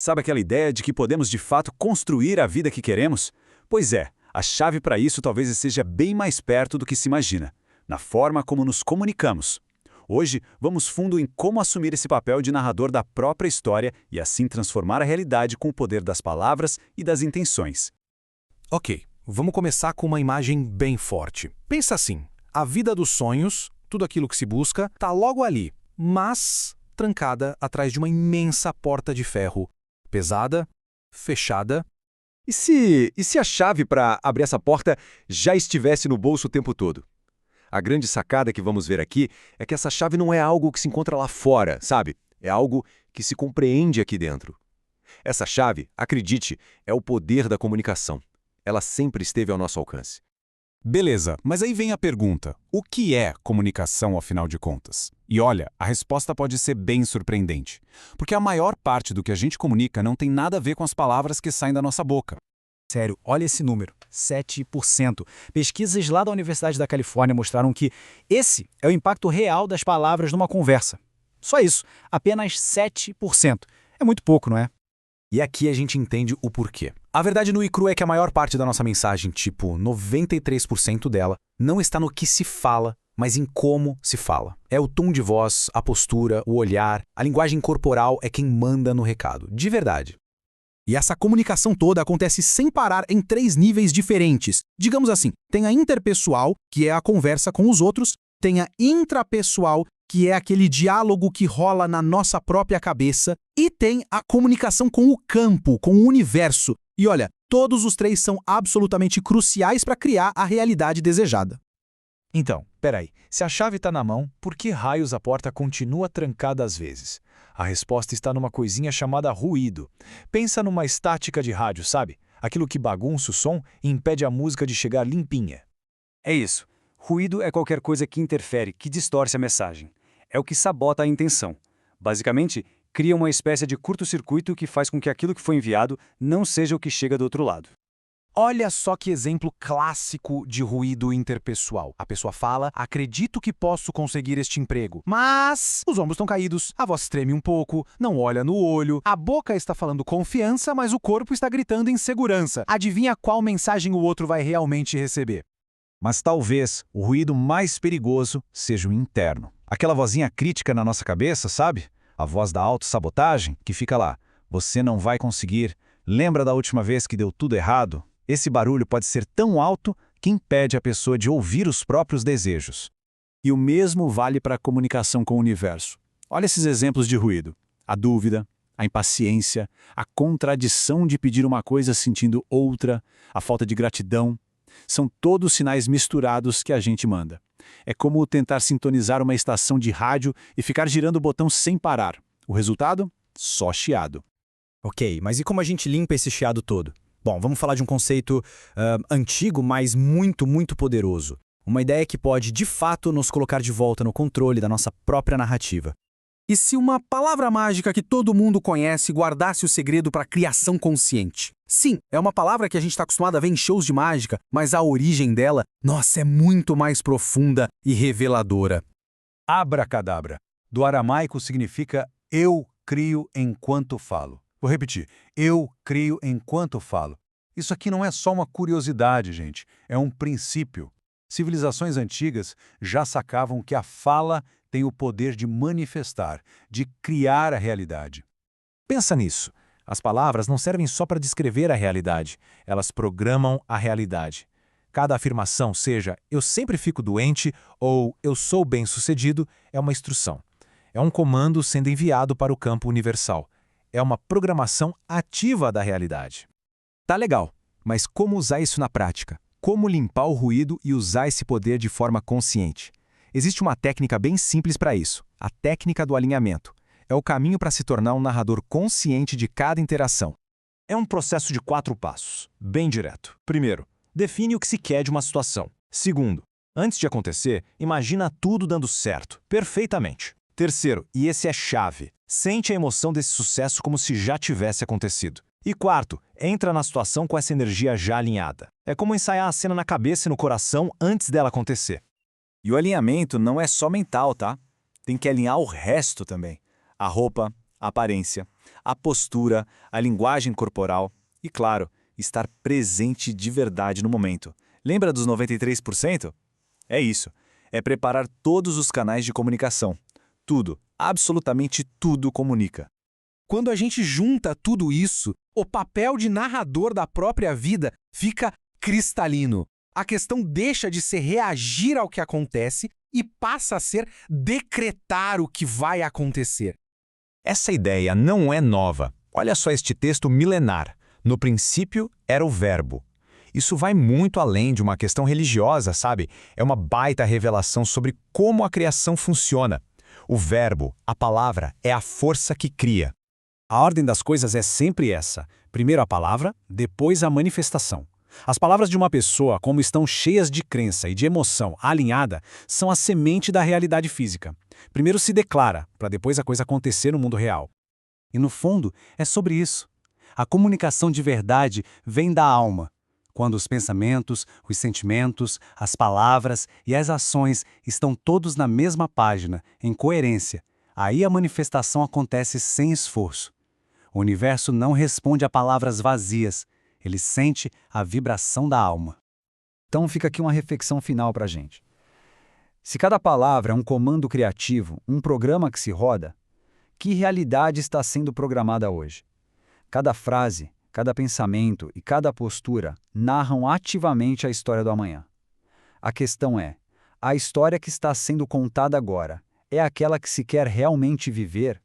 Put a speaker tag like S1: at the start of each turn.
S1: Sabe aquela ideia de que podemos de fato construir a vida que queremos? Pois é, a chave para isso talvez esteja bem mais perto do que se imagina, na forma como nos comunicamos. Hoje, vamos fundo em como assumir esse papel de narrador da própria história e assim transformar a realidade com o poder das palavras e das intenções.
S2: Ok, vamos começar com uma imagem bem forte. Pensa assim, a vida dos sonhos, tudo aquilo que se busca, está logo ali, mas trancada atrás de uma imensa porta de ferro, pesada, fechada.
S3: E se a chave para abrir essa porta já estivesse no bolso o tempo todo? A grande sacada que vamos ver aqui é que essa chave não é algo que se encontra lá fora, sabe? É algo que se compreende aqui dentro. Essa chave, acredite, é o poder da comunicação. Ela sempre esteve ao nosso alcance.
S4: Beleza, mas aí vem a pergunta: o que é comunicação, afinal de contas? E olha, a resposta pode ser bem surpreendente, porque a maior parte do que a gente comunica não tem nada a ver com as palavras que saem da nossa boca.
S5: Sério, olha esse número, 7%. Pesquisas lá da Universidade da Califórnia mostraram que esse é o impacto real das palavras numa conversa. Só isso, apenas 7%. É muito pouco, não é?
S2: E aqui a gente entende o porquê. A verdade nua e crua é que a maior parte da nossa mensagem, tipo 93% dela, não está no que se fala, mas em como se fala. É o tom de voz, a postura, o olhar, a linguagem corporal é quem manda no recado, de verdade. E essa comunicação toda acontece sem parar em 3 níveis diferentes. Digamos assim, tem a interpessoal, que é a conversa com os outros, tem a intrapessoal, que é aquele diálogo que rola na nossa própria cabeça, e tem a comunicação com o campo, com o universo. E olha, todos os 3 são absolutamente cruciais para criar a realidade desejada.
S6: Então, peraí, se a chave está na mão, por que raios a porta continua trancada às vezes? A resposta está numa coisinha chamada ruído. Pensa numa estática de rádio, sabe? Aquilo que bagunça o som e impede a música de chegar limpinha.
S1: É isso. Ruído é qualquer coisa que interfere, que distorce a mensagem. É o que sabota a intenção. Basicamente, cria uma espécie de curto-circuito que faz com que aquilo que foi enviado não seja o que chega do outro lado.
S2: Olha só que exemplo clássico de ruído interpessoal. A pessoa fala: acredito que posso conseguir este emprego. Mas os ombros estão caídos, a voz treme um pouco, não olha no olho, a boca está falando confiança, mas o corpo está gritando insegurança. Adivinha qual mensagem o outro vai realmente receber?
S4: Mas talvez o ruído mais perigoso seja o interno. Aquela vozinha crítica na nossa cabeça, sabe? A voz da autossabotagem que fica lá: você não vai conseguir, lembra da última vez que deu tudo errado? Esse barulho pode ser tão alto que impede a pessoa de ouvir os próprios desejos. E o mesmo vale para a comunicação com o universo. Olha esses exemplos de ruído: a dúvida, a impaciência, a contradição de pedir uma coisa sentindo outra, a falta de gratidão. São todos sinais misturados que a gente manda. É como tentar sintonizar uma estação de rádio e ficar girando o botão sem parar. O resultado? Só chiado.
S5: Ok, mas e como a gente limpa esse chiado todo? Bom, vamos falar de um conceito antigo, mas muito, muito poderoso. Uma ideia que pode, de fato, nos colocar de volta no controle da nossa própria narrativa. E se uma palavra mágica que todo mundo conhece guardasse o segredo para a criação consciente? Sim, é uma palavra que a gente está acostumado a ver em shows de mágica, mas a origem dela, nossa, é muito mais profunda e reveladora.
S7: Abracadabra, do aramaico, significa eu crio enquanto falo. Vou repetir, eu crio enquanto falo. Isso aqui não é só uma curiosidade, gente, é um princípio. Civilizações antigas já sacavam que a fala tem o poder de manifestar, de criar a realidade.
S6: Pensa nisso. As palavras não servem só para descrever a realidade, elas programam a realidade. Cada afirmação, seja eu sempre fico doente ou eu sou bem-sucedido, é uma instrução. É um comando sendo enviado para o campo universal. É uma programação ativa da realidade.
S3: Tá legal, mas como usar isso na prática? Como limpar o ruído e usar esse poder de forma consciente? Existe uma técnica bem simples para isso, a técnica do alinhamento. É o caminho para se tornar um narrador consciente de cada interação.
S6: É um processo de 4 passos, bem direto. Primeiro, define o que se quer de uma situação. Segundo, antes de acontecer, imagina tudo dando certo, perfeitamente. Terceiro, e esse é chave, sente a emoção desse sucesso como se já tivesse acontecido. E quarto, entra na situação com essa energia já alinhada. É como ensaiar a cena na cabeça e no coração antes dela acontecer.
S1: E o alinhamento não é só mental, tá? Tem que alinhar o resto também. A roupa, a aparência, a postura, a linguagem corporal e, claro, estar presente de verdade no momento. Lembra dos 93%? É isso. É preparar todos os canais de comunicação. Tudo, absolutamente tudo comunica.
S2: Quando a gente junta tudo isso, o papel de narrador da própria vida fica cristalino. A questão deixa de ser reagir ao que acontece e passa a ser decretar o que vai acontecer.
S6: Essa ideia não é nova. Olha só este texto milenar. No princípio era o verbo. Isso vai muito além de uma questão religiosa, sabe? É uma baita revelação sobre como a criação funciona. O verbo, a palavra, é a força que cria.
S5: A ordem das coisas é sempre essa. Primeiro a palavra, depois a manifestação. As palavras de uma pessoa, como estão cheias de crença e de emoção alinhada, são a semente da realidade física. Primeiro se declara, para depois a coisa acontecer no mundo real. E no fundo, é sobre isso. A comunicação de verdade vem da alma. Quando os pensamentos, os sentimentos, as palavras e as ações estão todos na mesma página, em coerência, aí a manifestação acontece sem esforço. O universo não responde a palavras vazias, ele sente a vibração da alma.
S8: Então fica aqui uma reflexão final para a gente. Se cada palavra é um comando criativo, um programa que se roda, que realidade está sendo programada hoje? Cada frase, cada pensamento e cada postura narram ativamente a história do amanhã. A questão é, a história que está sendo contada agora é aquela que se quer realmente viver?